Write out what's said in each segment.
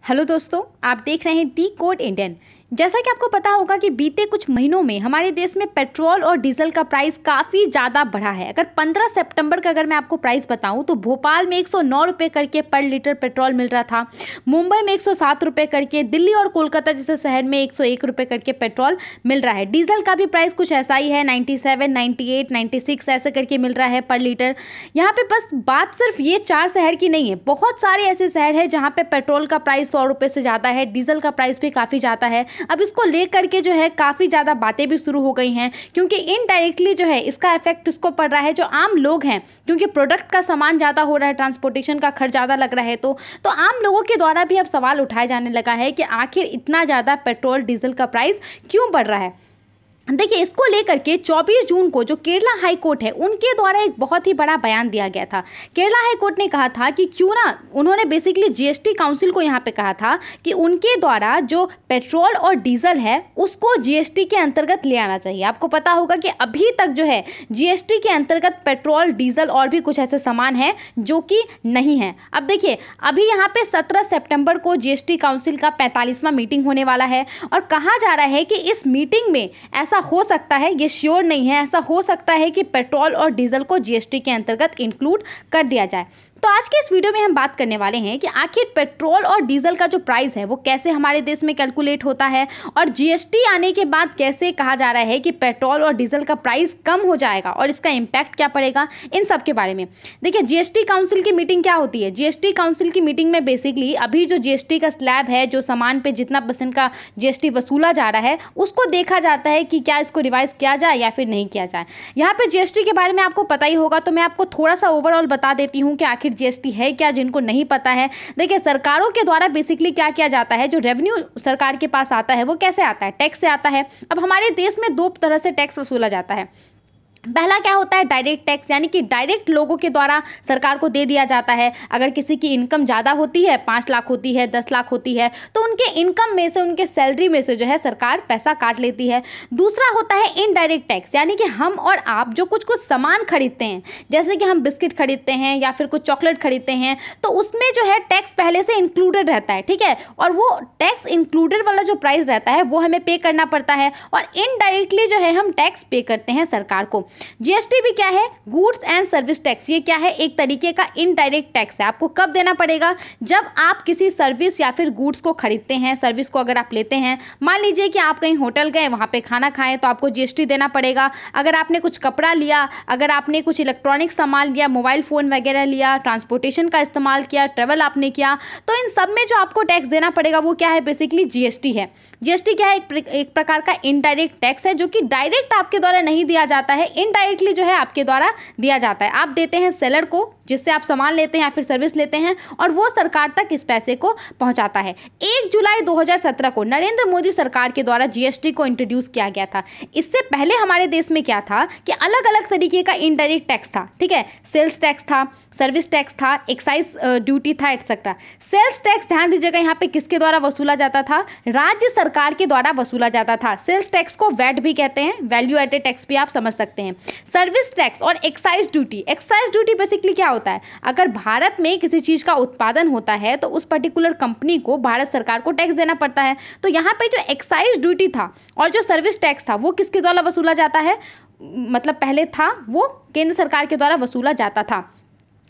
Hello दोस्तों, आप देख रहे हैं डी कोड इंडियन। जैसा कि आपको पता होगा कि बीते कुछ महीनों में हमारे देश में पेट्रोल और डीजल का प्राइस काफ़ी ज़्यादा बढ़ा है। अगर 15 सितंबर का अगर मैं आपको प्राइस बताऊं तो भोपाल में 109 रुपये करके पर लीटर पेट्रोल मिल रहा था, मुंबई में 107 रुपये करके, दिल्ली और कोलकाता जैसे शहर में 101 रुपये करके पेट्रोल मिल रहा है। डीजल का भी प्राइस कुछ ऐसा ही है, 97, 98, 96 ऐसे करके मिल रहा है पर लीटर। यहाँ पे बस बात सिर्फ ये 4 शहर की नहीं है, बहुत सारे ऐसे शहर हैं जहाँ पे पेट्रोल का प्राइस 100 रुपये से ज़्यादा है, डीजल का प्राइस भी काफ़ी ज़्यादा है। अब इसको लेकर के जो है काफ़ी ज़्यादा बातें भी शुरू हो गई हैं, क्योंकि इनडायरेक्टली जो है इसका इफेक्ट इसको पड़ रहा है जो आम लोग हैं, क्योंकि प्रोडक्ट का सामान ज़्यादा हो रहा है, ट्रांसपोर्टेशन का खर्च ज़्यादा लग रहा है। तो आम लोगों के द्वारा भी अब सवाल उठाया जाने लगा है कि आखिर इतना ज़्यादा पेट्रोल डीजल का प्राइस क्यों बढ़ रहा है। देखिए, इसको लेकर के 24 जून को जो केरला हाई कोर्ट है उनके द्वारा एक बहुत ही बड़ा बयान दिया गया था। केरला हाई कोर्ट ने कहा था कि क्यों ना, उन्होंने बेसिकली जीएसटी काउंसिल को यहाँ पे कहा था कि उनके द्वारा जो पेट्रोल और डीजल है उसको जीएसटी के अंतर्गत ले आना चाहिए। आपको पता होगा कि अभी तक जो है जीएसटी के अंतर्गत पेट्रोल, डीजल और भी कुछ ऐसे सामान हैं जो कि नहीं है। अब देखिए, अभी यहाँ पे 17 सितंबर को जीएसटी काउंसिल का 45वां मीटिंग होने वाला है और कहा जा रहा है कि इस मीटिंग में ऐसा हो सकता है, ये श्योर नहीं है, ऐसा हो सकता है कि पेट्रोल और डीजल को जीएसटी के अंतर्गत इंक्लूड कर दिया जाए। तो आज के इस वीडियो में हम बात करने वाले हैं कि आखिर पेट्रोल और डीजल का जो प्राइस है वो कैसे हमारे देश में कैलकुलेट होता है और जीएसटी आने के बाद कैसे कहा जा रहा है कि पेट्रोल और डीजल का प्राइस कम हो जाएगा और इसका इम्पैक्ट क्या पड़ेगा, इन सब के बारे में। देखिए, जीएसटी काउंसिल की मीटिंग क्या होती है। जीएसटी काउंसिल की मीटिंग में बेसिकली अभी जो जीएसटी का स्लैब है, जो सामान पे जितना % का जीएसटी वसूला जा रहा है उसको देखा जाता है कि क्या इसको रिवाइज किया जाए या फिर नहीं किया जाए। यहाँ पे जीएसटी के बारे में आपको पता ही होगा, तो मैं आपको थोड़ा सा ओवरऑल बता देती हूँ कि आखिर जीएसटी है क्या, जिनको नहीं पता है। देखिए, सरकारों के द्वारा बेसिकली क्या किया जाता है, जो रेवेन्यू सरकार के पास आता है वो कैसे आता है, टैक्स से आता है। अब हमारे देश में 2 तरह से टैक्स वसूला जाता है। पहला क्या होता है, डायरेक्ट टैक्स, यानी कि डायरेक्ट लोगों के द्वारा सरकार को दे दिया जाता है। अगर किसी की इनकम ज़्यादा होती है, 5 लाख होती है, 10 लाख होती है, तो उनके इनकम में से, उनके सैलरी में से जो है सरकार पैसा काट लेती है। दूसरा होता है इनडायरेक्ट टैक्स, यानी कि हम और आप जो कुछ सामान खरीदते हैं, जैसे कि हम बिस्किट खरीदते हैं या फिर कुछ चॉकलेट खरीदते हैं, तो उसमें जो है टैक्स पहले से इंक्लूडेड रहता है, ठीक है, और वो टैक्स इंक्लूडेड वाला जो प्राइस रहता है वो हमें पे करना पड़ता है और इनडायरेक्टली जो है हम टैक्स पे करते हैं सरकार को। जीएसटी भी क्या है, गुड्स एंड सर्विस टैक्स। ये क्या है, एक तरीके का इनडायरेक्ट टैक्स है। आपको कब देना पड़ेगा, जब आप किसी सर्विस या फिर गुड्स को खरीदते हैं, सर्विस को अगर आप लेते हैं। मान लीजिए कि आप कहीं होटल गए, वहाँ पे खाना खाएं, तो आपको जीएसटी देना पड़ेगा। अगर आपने कुछ कपड़ा लिया, अगर आपने कुछ इलेक्ट्रॉनिक सामान लिया, मोबाइल फ़ोन वगैरह लिया, ट्रांसपोर्टेशन का इस्तेमाल किया, ट्रेवल आपने किया, तो इन सब में जो आपको टैक्स देना पड़ेगा वो क्या है, बेसिकली जीएसटी है। जीएसटी क्या है, एक प्रकार का इनडायरेक्ट टैक्स है जो कि डायरेक्ट आपके द्वारा नहीं दिया जाता है, इनडायरेक्टली जो है आपके द्वारा दिया जाता है। आप देते हैं सेलर को, जिससे आप सामान लेते हैं या फिर सर्विस लेते हैं, और वो सरकार तक इस पैसे को पहुंचाता है। 1 जुलाई 2017 को नरेंद्र मोदी सरकार के द्वारा जीएसटी को इंट्रोड्यूस किया गया था। इससे पहले हमारे देश में क्या था कि अलग अलग तरीके का इनडायरेक्ट टैक्स था, ठीक है, सेल्स टैक्स था, सर्विस टैक्स था, एक्साइज ड्यूटी था, एक्सेट्रा। सेल्स टैक्स, ध्यान दीजिएगा, यहाँ पे किसके द्वारा वसूला जाता था, राज्य सरकार के द्वारा वसूला जाता था। सेल्स टैक्स को वैट भी कहते हैं, वैल्यू एडेड टैक्स भी आप समझ सकते हैं। सर्विस टैक्स और excise duty, excise duty basically क्या होता है, अगर भारत में किसी चीज़ का उत्पादन होता है तो उस पर्टिकुलर कंपनी को भारत सरकार को टैक्स देना पड़ता है। तो यहाँ पे जो एक्साइज ड्यूटी था और जो सर्विस टैक्स था वो किसके द्वारा वसूला जाता है, मतलब पहले था वो केंद्र सरकार के द्वारा वसूला जाता था।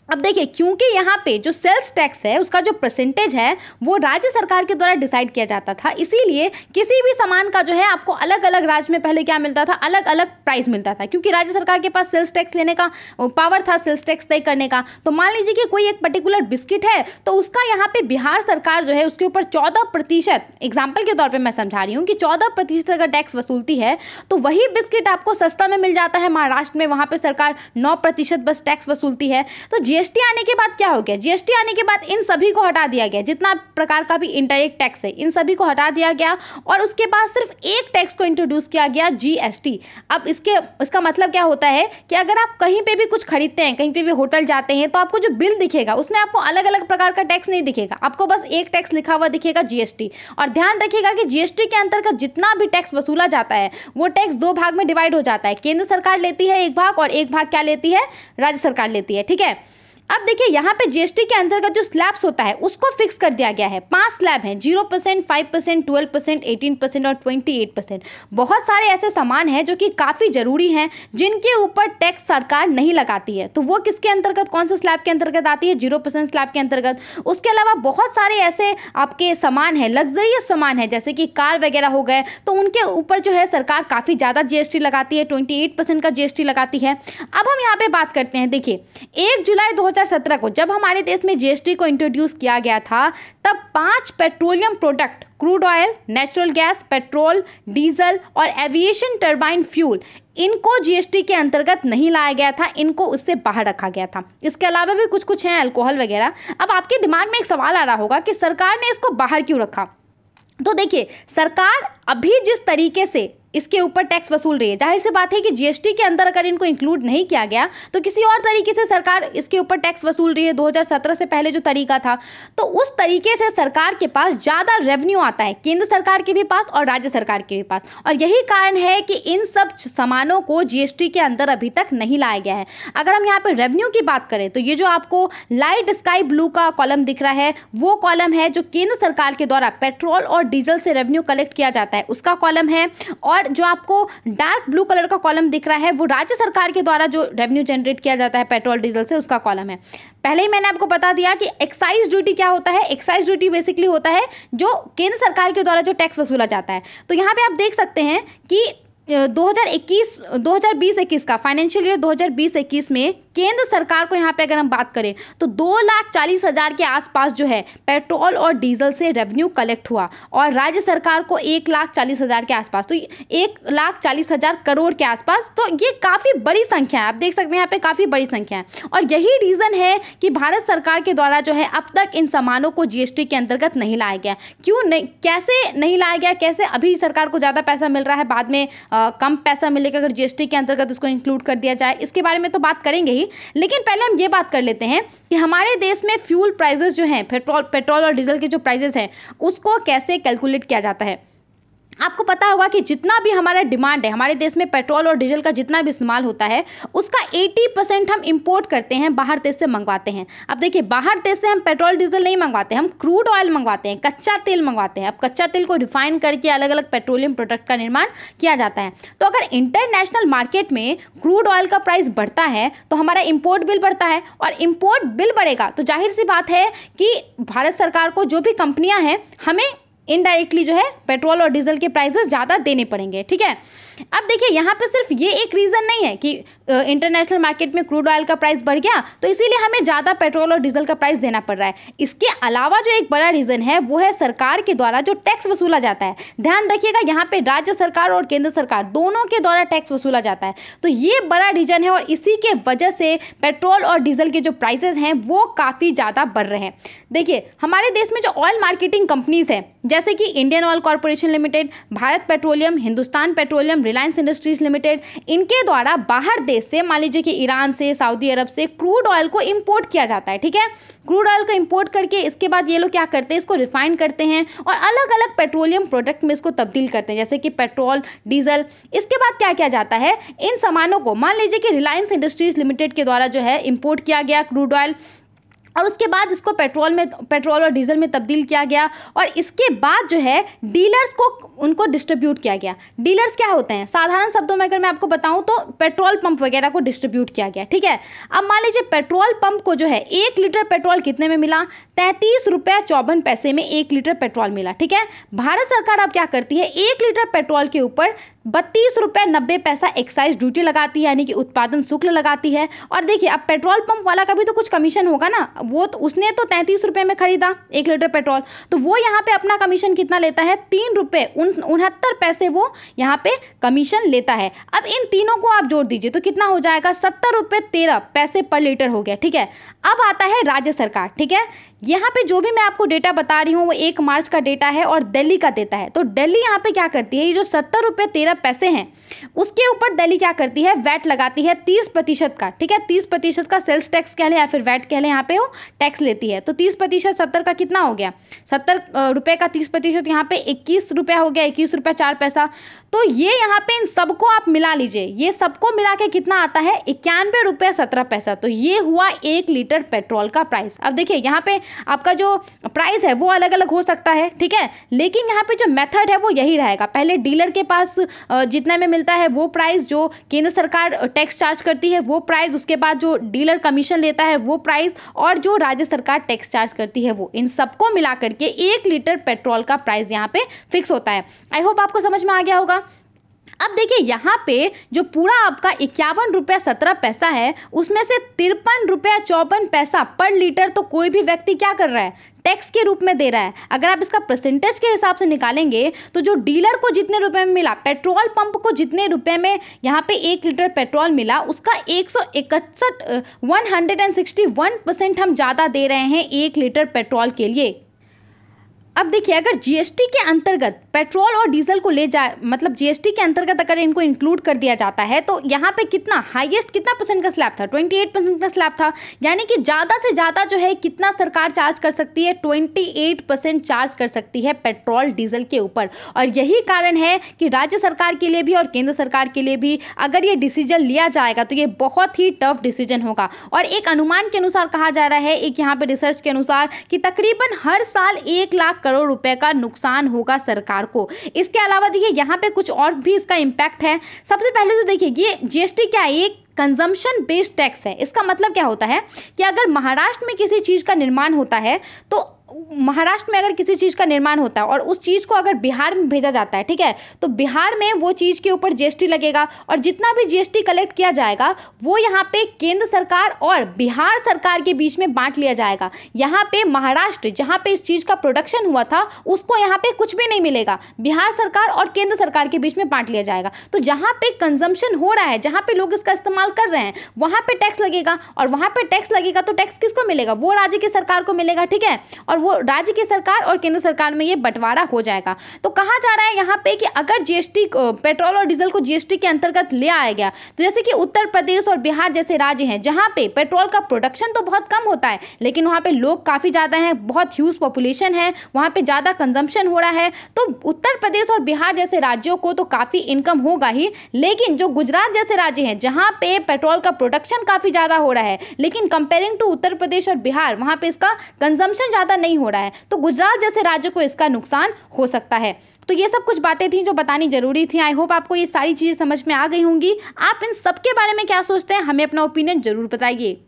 अब देखिए, क्योंकि यहाँ पे जो सेल्स टैक्स है उसका जो परसेंटेज है वो राज्य सरकार के द्वारा डिसाइड किया जाता था, इसीलिए किसी भी सामान का जो है आपको अलग अलग राज्य में पहले क्या मिलता था, अलग अलग प्राइस मिलता था, क्योंकि राज्य सरकार के पास सेल्स टैक्स लेने का पावर था, सेल्स टैक्स तय करने का। तो मान लीजिए कि कोई एक पर्टिकुलर बिस्किट है, तो उसका यहाँ पे बिहार सरकार जो है उसके ऊपर 14%, एग्जाम्पल के तौर पर मैं समझा रही हूँ कि 14% अगर टैक्स वसूलती है, तो वही बिस्किट आपको सस्ता में मिल जाता है महाराष्ट्र में, वहाँ पर सरकार 9% बस टैक्स वसूलती है। तो जीएसटी आने के बाद क्या हो गया, जीएसटी आने के बाद इन सभी को हटा दिया गया, जितना प्रकार का भी इनडायरेक्ट टैक्स है इन सभी को हटा दिया गया और उसके बाद सिर्फ एक टैक्स को इंट्रोड्यूस किया गया, जीएसटी। अब इसका मतलब क्या होता है कि अगर आप कहीं पे भी कुछ खरीदते हैं, कहीं पे भी होटल जाते हैं, तो आपको जो बिल दिखेगा उसमें आपको अलग अलग प्रकार का टैक्स नहीं दिखेगा, आपको बस एक टैक्स लिखा हुआ दिखेगा, जीएसटी। और ध्यान रखिएगा कि जीएसटी के अंतर्गत जितना भी टैक्स वसूला जाता है वो टैक्स 2 भाग में डिवाइड हो जाता है, केंद्र सरकार लेती है एक भाग और एक भाग क्या लेती है, राज्य सरकार लेती है, ठीक है। अब देखिए यहाँ पे जीएसटी के अंतर्गत जो स्लैब्स होता है उसको फिक्स कर दिया गया है। 5 स्लैब हैं, 0%, 5%, 12%, 18% और 28%। बहुत सारे ऐसे सामान हैं जो कि काफ़ी ज़रूरी हैं जिनके ऊपर टैक्स सरकार नहीं लगाती है। तो वो किसके अंतर्गत, कौन से स्लैब के अंतर्गत आती है? 0% स्लैब के अंतर्गत। उसके अलावा बहुत सारे ऐसे आपके सामान हैं, लग्जरियस सामान है, जैसे कि कार वगैरह हो गए, तो उनके ऊपर जो है सरकार काफ़ी ज़्यादा जीएसटी लगाती है, 28% का जीएसटी लगाती है। अब हम यहाँ पे बात करते हैं, देखिए 1 जुलाई 2017 को जब हमारे देश में जीएसटी को इंट्रोड्यूस किया गया था, तब 5 petroleum product, crude oil, natural gas, petrol, diesel और एविएशन टर्बाइन फ्यूल, इनको जीएसटी के अंतर्गत नहीं लाया गया था, इनको उससे बाहर रखा गया था। इसके अलावा भी कुछ कुछ हैं, अल्कोहल वगैरह। अब आपके दिमाग में एक सवाल आ रहा होगा कि सरकार ने इसको बाहर क्यों रखा? तो देखिए, सरकार अभी जिस तरीके से इसके ऊपर टैक्स वसूल रही है, जाहिर सी बात है कि जीएसटी के अंदर अगर इनको इंक्लूड नहीं किया गया तो किसी और तरीके से सरकार इसके ऊपर टैक्स वसूल रही है। 2017 से पहले जो तरीका था, तो उस तरीके से सरकार के पास ज़्यादा रेवेन्यू आता है, केंद्र सरकार के भी पास और राज्य सरकार के भी पास। और यही कारण है कि इन सब सामानों को जीएसटी के अंदर अभी तक नहीं लाया गया है। अगर हम यहाँ पर रेवेन्यू की बात करें तो ये जो आपको लाइट स्काई ब्लू का कॉलम दिख रहा है, वो कॉलम है जो केंद्र सरकार के द्वारा पेट्रोल और डीजल से रेवेन्यू कलेक्ट किया जाता है, उसका कॉलम है। और जो आपको डार्क ब्लू कलर का कॉलम दिख रहा है, वो राज्य सरकार के द्वारा जो रेवेन्यू जनरेट किया जाता है पेट्रोल डीजल से, उसका कॉलम है। पहले ही मैंने आपको बता दिया कि एक्साइज ड्यूटी क्या होता है। एक्साइज ड्यूटी बेसिकली होता है जो केंद्र सरकार के द्वारा जो टैक्स वसूला जाता है। तो यहाँ पे आप देख सकते हैं कि 2020-21 का फाइनेंशियल ईयर 2020-21 में केंद्र सरकार को यहाँ पे अगर हम बात करें तो 2,40,000 के आसपास जो है पेट्रोल और डीजल से रेवेन्यू कलेक्ट हुआ, और राज्य सरकार को 1,40,000 के आसपास, तो 1,40,000 करोड़ के आसपास। तो ये काफ़ी बड़ी संख्या है, आप देख सकते हैं यहाँ पे काफ़ी बड़ी संख्या है। और यही रीज़न है कि भारत सरकार के द्वारा जो है अब तक इन सामानों को जीएसटी के अंतर्गत नहीं लाया गया। क्यों नहीं, कैसे नहीं लाया गया? कैसे अभी सरकार को ज़्यादा पैसा मिल रहा है, बाद में कम पैसा मिलेगा अगर जीएसटी के अंतर्गत इसको इंक्लूड कर दिया जाए, इसके बारे में तो बात करेंगे ही। लेकिन पहले हम ये बात कर लेते हैं कि हमारे देश में फ्यूल प्राइसेस जो हैं, पेट्रोल और डीजल के जो प्राइसेस हैं, उसको कैसे कैलकुलेट किया जाता है। आपको पता होगा कि जितना भी हमारा डिमांड है, हमारे देश में पेट्रोल और डीजल का जितना भी इस्तेमाल होता है, उसका 80% हम इंपोर्ट करते हैं, बाहर देश से मंगवाते हैं। अब देखिए, बाहर देश से हम पेट्रोल डीजल नहीं मंगवाते, हम क्रूड ऑयल मंगवाते हैं, कच्चा तेल मंगवाते हैं। अब कच्चा तेल को रिफाइन करके अलग अलग पेट्रोलियम प्रोडक्ट का निर्माण किया जाता है। तो अगर इंटरनेशनल मार्केट में क्रूड ऑयल का प्राइस बढ़ता है तो हमारा इंपोर्ट बिल बढ़ता है, और इंपोर्ट बिल बढ़ेगा तो जाहिर सी बात है कि भारत सरकार को, जो भी कंपनियां हैं, हमें इनडायरेक्टली जो है पेट्रोल और डीजल के प्राइसेस ज़्यादा देने पड़ेंगे। ठीक है, अब देखिए यहाँ पे सिर्फ ये एक रीज़न नहीं है कि इंटरनेशनल मार्केट में क्रूड ऑयल का प्राइस बढ़ गया तो इसीलिए हमें ज़्यादा पेट्रोल और डीजल का प्राइस देना पड़ रहा है। इसके अलावा जो एक बड़ा रीज़न है वो है सरकार के द्वारा जो टैक्स वसूला जाता है। ध्यान रखिएगा, यहाँ पे राज्य सरकार और केंद्र सरकार दोनों के द्वारा टैक्स वसूला जाता है, तो ये बड़ा रीज़न है, और इसी के वजह से पेट्रोल और डीजल के जो प्राइसेस हैं वो काफ़ी ज़्यादा बढ़ रहे हैं। देखिए, हमारे देश में जो ऑयल मार्केटिंग कंपनीज हैं, जैसे कि Indian oil corporation limited, Bharat petroleum, Hindustan petroleum, Reliance industries limited, इनके द्वारा बाहर देश से, मान लीजिए कि ईरान से, सऊदी अरब से क्रूड ऑयल को इंपोर्ट किया जाता है। ठीक है, क्रूड ऑयल को इंपोर्ट करके इसके बाद ये लोग क्या करते हैं, इसको रिफाइन करते हैं और अलग अलग पेट्रोलियम प्रोडक्ट में इसको तब्दील करते हैं, जैसे कि पेट्रोल, डीजल। इसके बाद क्या किया जाता है, इन सामानों को, मान लीजिए कि रिलायंस इंडस्ट्रीज लिमिटेड के द्वारा जो है इंपोर्ट किया गया क्रूड ऑयल, और उसके बाद इसको पेट्रोल और डीजल में तब्दील किया गया, और इसके बाद जो है डीलर्स को उनको डिस्ट्रीब्यूट किया गया। डीलर्स क्या होते हैं, साधारण शब्दों में अगर मैं आपको बताऊं तो पेट्रोल पंप वगैरह को डिस्ट्रीब्यूट किया गया। ठीक है, अब मान लीजिए पेट्रोल पंप को जो है 1 लीटर पेट्रोल कितने में मिला, 33.54 में 1 लीटर पेट्रोल मिला। ठीक है, भारत सरकार अब क्या करती है, 1 लीटर पेट्रोल के ऊपर 32.90 एक्साइज ड्यूटी लगाती है, यानी कि उत्पादन शुल्क लगाती है। और देखिए, अब पेट्रोल पंप वाला का भी तो कुछ कमीशन होगा ना, वो तो उसने तो 33 रुपये में खरीदा 1 लीटर पेट्रोल, तो वो यहाँ पे अपना कमीशन कितना लेता है, 3.69 वो यहाँ पे कमीशन लेता है। अब इन तीनों को आप जोड़ दीजिए तो कितना हो जाएगा, 70.13 रुपये पर लीटर हो गया। ठीक है, अब आता है राज्य सरकार। ठीक है, यहाँ पे जो भी मैं आपको डेटा बता रही हूँ वो 1 मार्च का डेटा है और दिल्ली का देता है। तो दिल्ली यहाँ पे क्या करती है, ये जो 70 रुपये 13 पैसे हैं उसके ऊपर दिल्ली क्या करती है, वैट लगाती है 30% का, ठीक है। 30% का सेल्स टैक्स कह लें या फिर वैट कह लें, यहाँ पे वो टैक्स लेती है। तो 30% 70 का कितना हो गया, 70 रुपये का 30% यहाँ पे 21 रुपया हो गया, 21 रुपया 4 पैसा। तो ये यहाँ पे इन सबको आप मिला लीजिए, ये सबको मिला के कितना आता है, 91 रुपये 17 पैसा। तो ये हुआ 1 लीटर पेट्रोल का प्राइस। अब देखिए यहाँ पे आपका जो प्राइस है वो अलग अलग हो सकता है, ठीक है, लेकिन यहाँ पे जो मेथड है वो यही रहेगा। पहले डीलर के पास जितना में मिलता है वो प्राइस, जो केंद्र सरकार टैक्स चार्ज करती है वो प्राइस, उसके बाद जो डीलर कमीशन लेता है वो प्राइस, और जो राज्य सरकार टैक्स चार्ज करती है वो, इन सबको मिला करके 1 लीटर पेट्रोल का प्राइस यहाँ पे फिक्स होता है। आई होप आपको समझ में आ गया होगा। अब देखिए यहाँ पे जो पूरा आपका 51 रुपया 17 पैसा है उसमें से 53 रुपया 54 पैसा पर लीटर तो कोई भी व्यक्ति क्या कर रहा है, टैक्स के रूप में दे रहा है। अगर आप इसका परसेंटेज के हिसाब से निकालेंगे तो जो डीलर को जितने रुपए में मिला, पेट्रोल पंप को जितने रुपए में यहाँ पे 1 लीटर पेट्रोल मिला, उसका 161% हम ज़्यादा दे रहे हैं 1 लीटर पेट्रोल के लिए। अब देखिए अगर जीएसटी के अंतर्गत पेट्रोल और डीजल को ले जाए, मतलब जीएसटी के अंतर्गत अगर इनको इंक्लूड कर दिया जाता है तो यहाँ पे कितना हाईएस्ट कितना परसेंट का स्लैब था, 28% का स्लैब था। यानी कि ज़्यादा से ज़्यादा जो है कितना सरकार चार्ज कर सकती है, 28% चार्ज कर सकती है पेट्रोल डीजल के ऊपर। और यही कारण है कि राज्य सरकार के लिए भी और केंद्र सरकार के लिए भी अगर ये डिसीजन लिया जाएगा तो ये बहुत ही टफ डिसीजन होगा। और एक अनुमान के अनुसार कहा जा रहा है, एक यहाँ पे रिसर्च के अनुसार, कि तकरीबन हर साल 1 लाख करोड़ रुपए का नुकसान होगा सरकार को। इसके अलावा देखिए यहाँ पे कुछ और भी इसका इम्पैक्ट है। सबसे पहले तो देखिए ये जीएसटी क्या है, एक कंजम्पशन बेस्ड टैक्स है। इसका मतलब क्या होता है कि अगर महाराष्ट्र में किसी चीज़ का निर्माण होता है तो महाराष्ट्र में अगर किसी चीज़ का निर्माण होता है और उस चीज़ को अगर बिहार में भेजा जाता है, ठीक है, तो बिहार में वो चीज़ के ऊपर जीएसटी लगेगा और जितना भी जीएसटी कलेक्ट किया जाएगा वो यहाँ पे केंद्र सरकार और बिहार सरकार के बीच में बांट लिया जाएगा। यहाँ पे महाराष्ट्र जहाँ पे इस चीज़ का प्रोडक्शन हुआ था उसको यहाँ पे कुछ भी नहीं मिलेगा, बिहार सरकार और केंद्र सरकार के बीच में बांट लिया जाएगा। तो जहाँ पे कंजम्पशन हो रहा है, जहाँ पे लोग इसका इस्तेमाल कर रहे हैं, वहाँ पे टैक्स लगेगा और वहाँ पे टैक्स लगेगा तो टैक्स किसको मिलेगा, वो राज्य की सरकार को मिलेगा, ठीक है, और वो राज्य की सरकार और केंद्र सरकार में ये बंटवारा हो जाएगा। तो कहा जा रहा है यहाँ पे कि अगर जीएसटी पेट्रोल और डीजल को जीएसटी के अंतर्गत ले आया गया तो जैसे कि उत्तर प्रदेश और बिहार जैसे राज्य हैं जहाँ पे पेट्रोल का प्रोडक्शन तो बहुत कम होता है लेकिन वहाँ पे लोग काफ़ी ज़्यादा हैं, बहुत ह्यूज पॉपुलेशन है, वहाँ पे ज़्यादा कंजम्पशन हो रहा है, तो उत्तर प्रदेश और बिहार जैसे राज्यों को तो काफ़ी इनकम होगा ही, लेकिन जो गुजरात जैसे राज्य हैं जहाँ पे पेट्रोल का प्रोडक्शन काफ़ी ज़्यादा हो रहा है लेकिन कंपेयरिंग टू उत्तर प्रदेश और बिहार वहाँ पे इसका कंजम्पशन ज़्यादा नहीं हो रहा है, तो गुजरात जैसे राज्य को इसका नुकसान हो सकता है। तो ये सब कुछ बातें थी जो बतानी जरूरी थी। आई होप आपको ये सारी चीज़ें समझ में आ गई होंगी। आप इन सब के बारे में क्या सोचते हैं, हमें अपना ओपिनियन जरूर बताइए।